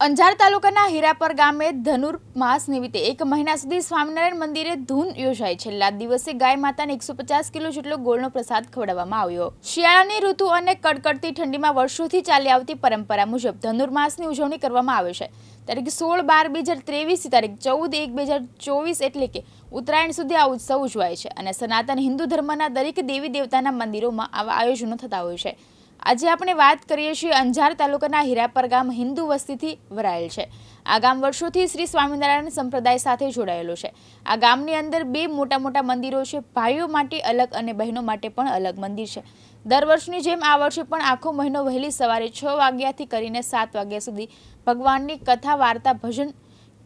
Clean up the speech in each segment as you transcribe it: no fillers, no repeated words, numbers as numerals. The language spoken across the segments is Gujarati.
અંજાર તાલુકાના હીરાપર ગામે ધનુર્માસ નિમિત્તે 1 મહિના સુધી સ્વામિનારાયણ મંદિરે ધૂન યોજાઈ. છેલ્લા દિવસે ગાય માતાને 150 કિલો જેટલો ગોળનો પ્રસાદ ખવડાવવામાં આવ્યો. શિયાળાની ઋતુ અને કડકડતી ઠંડીમાં વર્ષોથી ચાલી આવતી પરંપરા મુજબ ધનુર્માસની ઉજવણી કરવામાં આવે છે. તારીખ 16/12/2023 તારીખ 14/1/2024 એટલે કે ઉત્તરાયણ સુધી આ ઉત્સવ ઉજવાય છે અને સનાતન હિન્દુ ધર્મના દરેક દેવી દેવતાના મંદિરોમાં આવા આયોજનો થતા હોય છે. આજે આપણે વાત કરીએ છીએ અંજાર તાલુકાના હીરાપર ગામ હિન્દુ વસ્તીથી ભરાયેલ છે. આ ગામ વર્ષોથી શ્રી સ્વામિનારાયણ સંપ્રદાય સાથે જોડાયેલો છે. આ ગામની અંદર 2 મોટા મંદિરો છે. ભાઈઓ માટે અલગ અને બહેનો માટે પણ અલગ મંદિર છે. દર વર્ષની જેમ આ વર્ષે પણ આખો મહિનો વહેલી સવારે 6 વાગ્યાથી કરીને 7 વાગ્યા સુધી ભગવાનની કથા, વાર્તા, ભજન,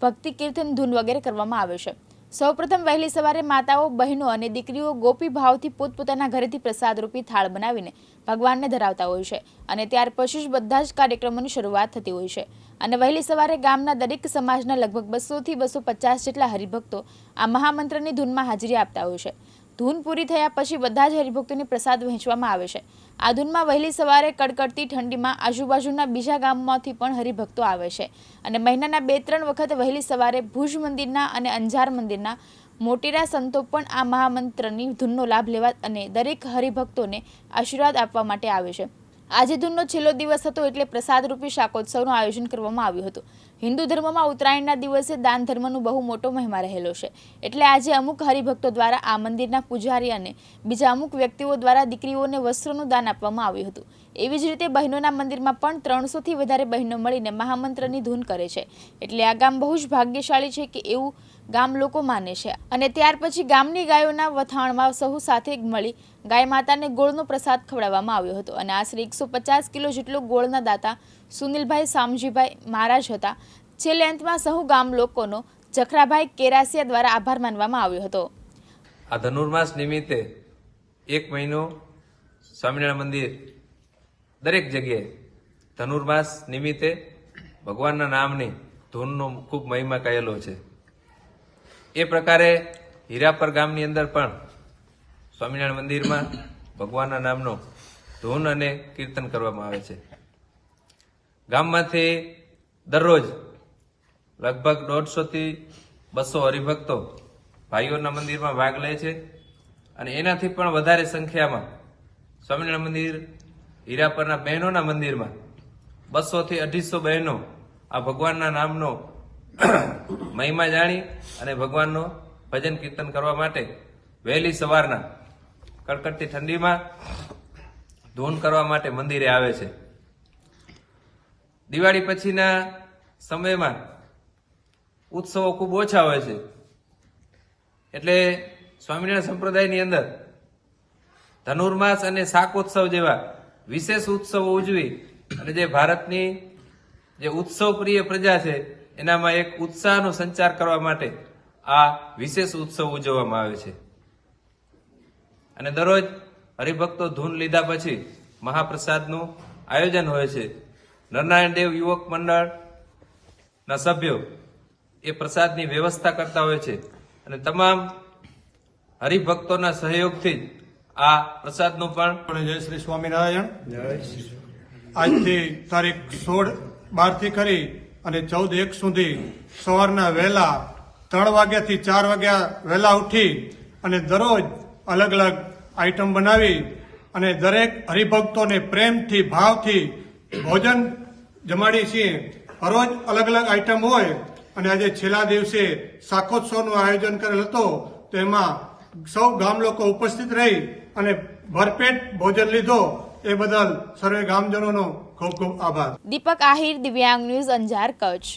ભક્તિ, કીર્તન, ધૂન વગેરે કરવામાં આવે છે. સૌપ્રથમ વહેલી સવારે માતાઓ, બહેનો અને દીકરીઓ ગોપી ભાવથી પોતપોતાના ઘરેથી પ્રસાદ રૂપી થાળ બનાવીને ભગવાનને ધરાવતા હોય છે અને ત્યાર પછી જ બધા જ કાર્યક્રમોની શરૂઆત થતી હોય છે. અને વહેલી સવારે ગામના દરેક સમાજના લગભગ 200 થી 250 જેટલા હરિભક્તો આ મહામંત્રની ધૂનમાં હાજરી આપતા હોય છે. ધૂન પૂરી થયા પછી બધા જ હરિભક્તોને પ્રસાદ વહેંચવામાં આવે છે. આ ધૂનમાં વહેલી સવારે કડકડતી ઠંડીમાં આજુબાજુના બીજા ગામમાંથી પણ હરિભક્તો આવે છે અને મહિનાના 2-3 વખત વહેલી સવારે ભુજ મંદિરના અને અંજાર મંદિરના મોટેરા સંતો પણ આ મહામંત્રની ધૂનનો લાભ લેવા અને દરેક હરિભક્તોને આશીર્વાદ આપવા માટે આવે છે. આજે ધૂનનો છેલ્લો દિવસ હતો એટલે પ્રસાદ રૂપી શાકોત્સવનું આયોજન કરવામાં આવ્યું હતું. હિન્દુ ધર્મમાં ઉત્તરાયણના દિવસે દાન ધર્મનો બહુ મોટો મહિમા રહેલો છે એટલે આજે અમુક હરિભક્તો દ્વારા આ મંદિરના પૂજારી અને બીજા અમુક વ્યક્તિઓ દ્વારા દીકરીઓને વસ્ત્રોનું દાન આપવામાં આવ્યું હતું. એવી જ રીતે બહેનોના મંદિરમાં પણ 300 થી વધારે બહેનો મળીને મહામંત્રની ધૂન કરે છે એટલે આ ગામ બહુ જ ભાગ્યશાળી છે કે એવું ગામ લોકો માને છે. અને ત્યાર પછી ગામની ગાયોના વથાણમાં સહુ સાથે મળી ગાય માતાને ગોળનો પ્રસાદ ખવડાવવામાં આવ્યો હતો અને આશરે 150 કિલો જેટલો ગોળના દાતા સુનિલભાઈ શામજીભાઈ મહારાજ હતા. છેલ્લે અંતમાં સહુ ગામ લોકોનો જખરાભાઈ કેરાસિયા દ્વારા આભાર માનવામાં આવ્યો હતો. આ ધનુર્માસ નિમિત્તે 1 મહિનો સ્વામિનારાયણ મંદિર દરેક જગ્યાએ ધનુર્માસ નિમિત્તે ભગવાનના નામની ધૂનનો ખૂબ મહિમા કહેલો છે. એ પ્રકારે હીરાપર ગામની અંદર પણ સ્વામિનારાયણ મંદિરમાં ભગવાનના નામનો ધૂન અને કીર્તન કરવામાં આવે છે. ગામમાંથી દરરોજ લગભગ 150 થી 200 હરિભક્તો ભાઈઓના મંદિરમાં ભાગ લે છે અને એનાથી પણ વધારે સંખ્યામાં સ્વામિનારાયણ મંદિર હીરાપરના બહેનોના મંદિરમાં 200 થી 250 બહેનો આ ભગવાનના નામનો મહિમા જાણી અને ભગવાનનો ભજન કીર્તન કરવા માટે વહેલી સવારના કડકડતી ઠંડીમાં ધૂન કરવા માટે મંદિરે આવે છે. દિવાળી પછીના સમયમાં ઉત્સવો ખૂબ ઓછા હોય છે એટલે સ્વામિનારાયણ સંપ્રદાયની અંદર ધનુર્માસ અને શાકોત્સવ જેવા વિશેષ ઉત્સવો ઉજવી અને જે ભારતની જે ઉત્સવ પ્રિય પ્રજા છે એનામાં એક ઉત્સાહનો સંચાર કરવા માટે આ વિશેષ ઉત્સવ ઉજવવામાં આવે છે. અને દરરોજ હરિભક્તો ધૂન લીધા પછી મહાપ્રસાદનું આયોજન હોય છે. નરનારાયણ દેવ યુવક મંડળના સભ્યો એ પ્રસાદની વ્યવસ્થા કરતા હોય છે અને તમામ હરિભક્તોના સહયોગથી જ આ પ્રસાદનું પણ જય શ્રી સ્વામિનારાયણ. આજથી તારીખ 16/12 થી કરી અને 14/1 સુધી સવારના વહેલા 3 વાગ્યાથી 4 વાગ્યા વહેલા ઉઠી અને દરરોજ અલગ અલગ આઈટમ બનાવી અને દરેક હરિભક્તોને પ્રેમથી ભાવથી ભોજન જમાડી છીએ. રોજ અલગ અલગ આઈટમ હોય અને આજે છેલ્લા દિવસે શાકોત્સવનું આયોજન કરેલ હતો તો એમાં સૌ ગામ લોકો ઉપસ્થિત રહી અને ભરપેટ ભોજન લીધો એ બદલ સર્વે ગામજનોનો ખૂબ ખૂબ આભાર. દીપક આહિર, દિવ્યાંગ ન્યૂઝ, અંજાર, કચ્છ.